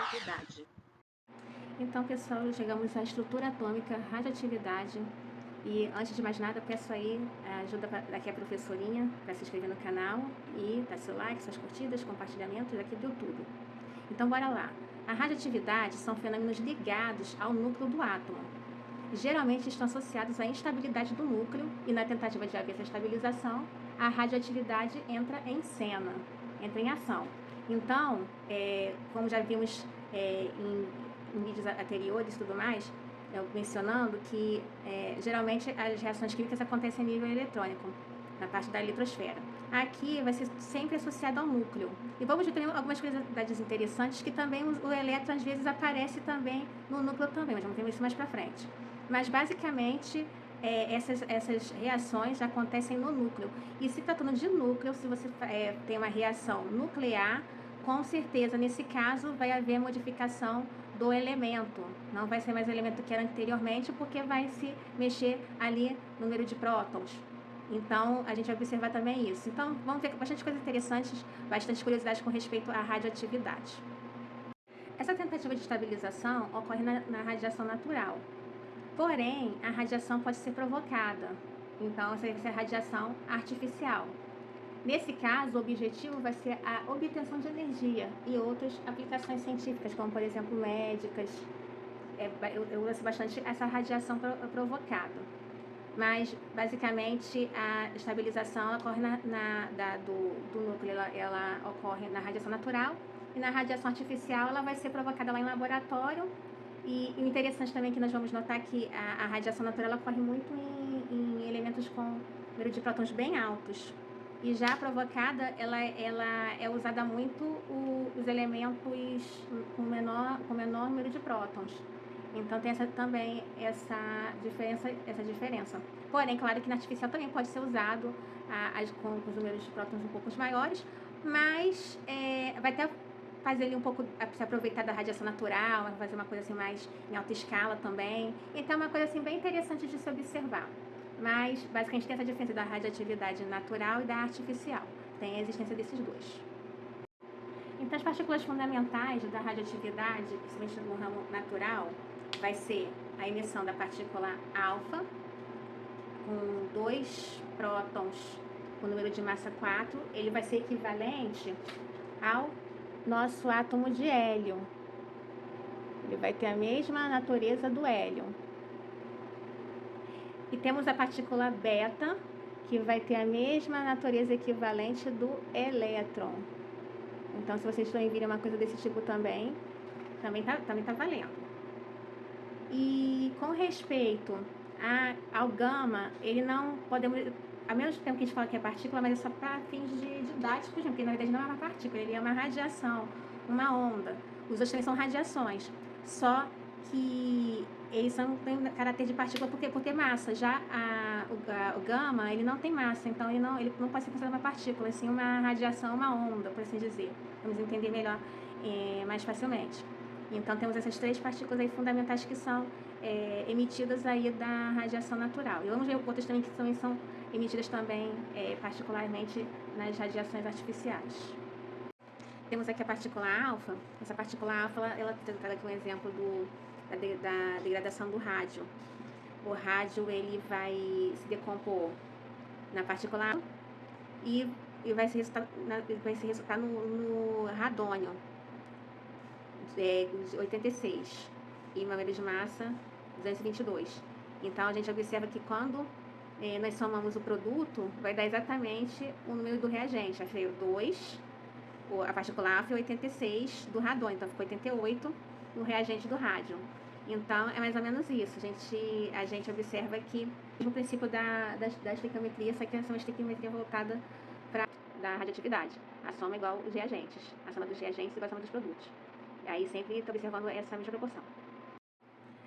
radioatividade. Então, pessoal, chegamos à estrutura atômica, radioatividade. E antes de mais nada, peço aí a ajuda daqui a professorinha para se inscrever no canal e dar seu like, suas curtidas, compartilhamentos aqui do YouTube. Então, bora lá. A radioatividade são fenômenos ligados ao núcleo do átomo. Geralmente estão associados à instabilidade do núcleo e, na tentativa de haver essa estabilização, a radioatividade entra em cena, entra em ação. Então, como já vimos em vídeos anteriores e tudo mais, mencionando que geralmente as reações químicas acontecem a nível eletrônico, na parte da eletrosfera. Aqui vai ser sempre associado ao núcleo. E vamos ver também algumas curiosidades interessantes, que também o elétron às vezes aparece também no núcleo também, mas vamos ver isso mais para frente. Mas basicamente essas reações acontecem no núcleo. E se tratando de núcleo, se você tem uma reação nuclear, com certeza nesse caso vai haver modificação do elemento. Não vai ser mais o elemento que era anteriormente, porque vai se mexer ali no número de prótons. Então, a gente vai observar também isso. Então, vamos ver bastante coisas interessantes, bastante curiosidades com respeito à radioatividade. Essa tentativa de estabilização ocorre na radiação natural. Porém, a radiação pode ser provocada. Então, essa vai ser a radiação artificial. Nesse caso, o objetivo vai ser a obtenção de energia e outras aplicações científicas, como, por exemplo, médicas. Eu uso bastante essa radiação provocada. Mas, basicamente, a estabilização ocorre do núcleo, ela ocorre na radiação natural, e na radiação artificial ela vai ser provocada lá em laboratório. E o interessante também é que nós vamos notar que a radiação natural ela ocorre muito em elementos com número de prótons bem altos. E já a provocada, ela é usada muito os elementos com menor número de prótons. Então tem também essa diferença. Porém, claro que na artificial também pode ser usado com os números de prótons um pouco maiores, mas vai até fazer ali um pouco, se aproveitar da radiação natural, vai fazer uma coisa assim mais em alta escala também. Então é uma coisa assim bem interessante de se observar. Mas basicamente tem essa diferença da radioatividade natural e da artificial. Tem a existência desses dois. Então, as partículas fundamentais da radioatividade, principalmente no ramo natural, vai ser a emissão da partícula alfa, com 2 prótons com número de massa 4. Ele vai ser equivalente ao nosso átomo de hélio. Ele vai ter a mesma natureza do hélio. E temos a partícula beta, que vai ter a mesma natureza equivalente do elétron. Então, se vocês estão virem uma coisa desse tipo também tá valendo. E com respeito ao gama, ele não podemos, ao mesmo tempo que a gente fala que é partícula, mas é só para fins didáticos, porque na verdade não é uma partícula, ele é uma radiação, uma onda. Os dois também são radiações, só que eles têm caráter de partícula por ter massa. Já o gama, ele não tem massa, então ele não pode ser considerado uma partícula, assim, uma radiação, uma onda, por assim dizer. Vamos entender melhor, mais facilmente. Então temos essas 3 partículas aí fundamentais que são emitidas aí da radiação natural. E vamos ver outras também que também são emitidas também, particularmente nas radiações artificiais. Temos aqui a partícula alfa. Essa partícula alfa, ela está aqui um exemplo da degradação do rádio. O rádio, ele vai se decompor na partícula alfa e vai se resultar no radônio, 86, e uma número de massa 222. Então, a gente observa que quando nós somamos o produto, vai dar exatamente o número do reagente. Vai ser 2, a partícula alfa, e 86 do radônio. Então, ficou 88 no reagente do rádio. Então, é mais ou menos isso. A gente observa que o princípio da estequiometria, só que é uma estequiometria voltada para da radioatividade. A soma é igual os reagentes. A soma dos reagentes igual a soma dos produtos. Aí sempre está observando essa mesma proporção.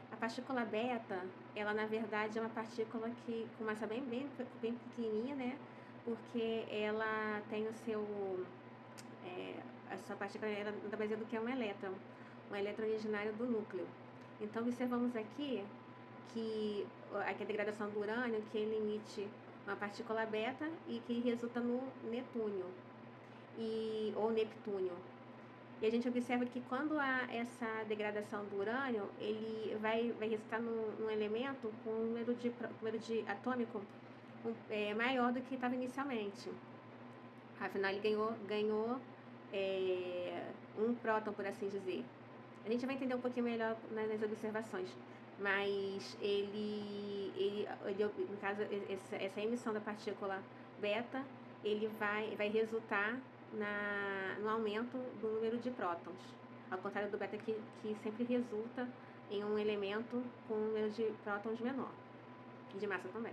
A partícula beta, ela na verdade é uma partícula que começa bem pequenininha, né? Porque ela tem o seu... essa partícula ela nada mais é do que um elétron originário do núcleo. Então observamos aqui que a degradação do urânio, que ele emite uma partícula beta e que resulta no netúnio ou neptúnio. E a gente observa que quando há essa degradação do urânio, ele vai resultar num elemento com um número de atômico maior do que estava inicialmente. Afinal, ele ganhou um próton, por assim dizer. A gente vai entender um pouquinho melhor nas observações, mas no caso, essa emissão da partícula beta, ele vai resultar no aumento do número de prótons, ao contrário do beta que sempre resulta em um elemento com um número de prótons menor, e de massa também.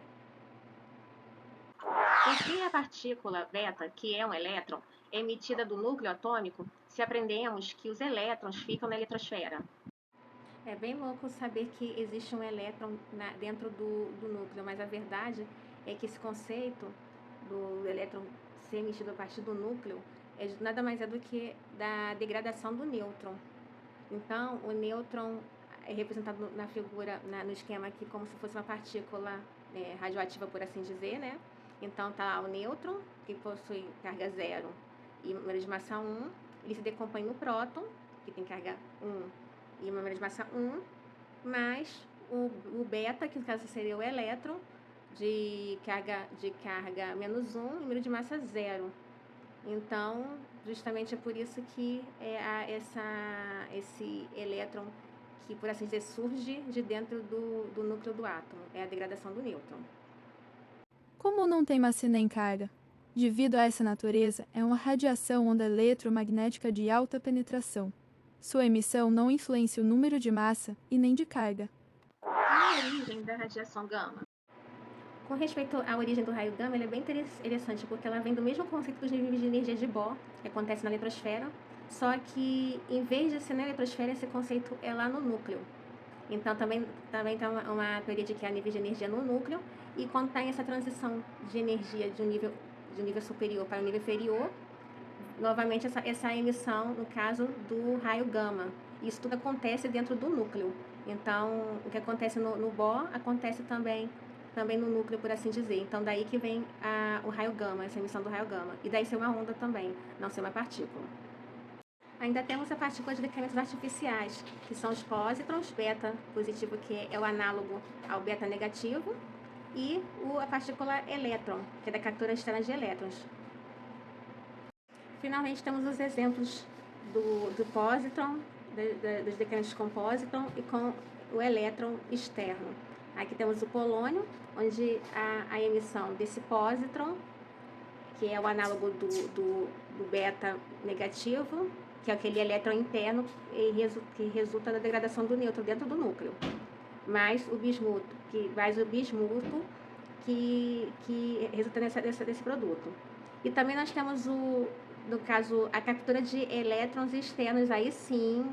Por que a partícula beta, que é um elétron, é emitida do núcleo atômico se aprendemos que os elétrons ficam na eletrosfera? É bem louco saber que existe um elétron dentro do núcleo, mas a verdade é que esse conceito do elétron ser emitido a partir do núcleo nada mais é do que da degradação do nêutron. Então, o nêutron é representado na figura, no esquema aqui, como se fosse uma partícula radioativa, por assim dizer, né? Então, tá o nêutron, que possui carga 0 e número de massa 1, ele se decompõe no próton, que tem carga 1 e número de massa 1, mais o beta, que no caso seria o elétron, de carga menos 1 e número de massa 0. Então, justamente é por isso que esse elétron, que por assim dizer, surge de dentro do núcleo do átomo, é a degradação do nêutron. Como não tem massa nem carga? Devido a essa natureza, é uma radiação onda eletromagnética de alta penetração. Sua emissão não influencia o número de massa e nem de carga. Qual a origem da radiação gama? Com respeito à origem do raio gama, ela é bem interessante, porque ela vem do mesmo conceito dos níveis de energia de Bohr, que acontece na eletrosfera, só que, em vez de ser na eletrosfera, esse conceito é lá no núcleo. Então, também tem uma teoria de que há níveis de energia no núcleo, e quando está em essa transição de energia de um nível superior para um nível inferior, novamente essa emissão, no caso do raio gama. Isso tudo acontece dentro do núcleo. Então, o que acontece no Bohr acontece também no núcleo, por assim dizer. Então, daí que vem o raio gama, essa emissão do raio gama. E daí ser uma onda também, não ser uma partícula. Ainda temos a partícula de decrementos artificiais, que são os pósitrons, beta positivo, que é o análogo ao beta negativo, e a partícula elétron, que é da captura externa de elétrons. Finalmente, temos os exemplos do pósitron, dos decrementos com pósitron e com o elétron externo. Aqui temos o polônio, onde a emissão desse pósitron, que é o análogo do beta negativo, que é aquele elétron interno que resulta da degradação do nêutron dentro do núcleo, mais o bismuto, que resulta desse produto. E também nós temos no caso, a captura de elétrons externos, aí sim,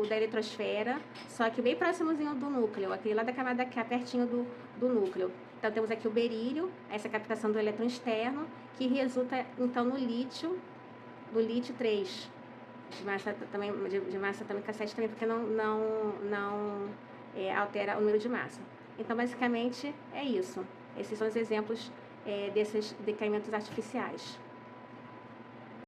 da eletrosfera, só que bem próximozinho do núcleo, aquele lá da camada K, pertinho do núcleo. Então, temos aqui o berílio, essa captação do elétron externo, que resulta, então, no lítio 3, de massa atômica 7 também, porque não altera o número de massa. Então, basicamente, é isso. Esses são os exemplos desses decaimentos artificiais.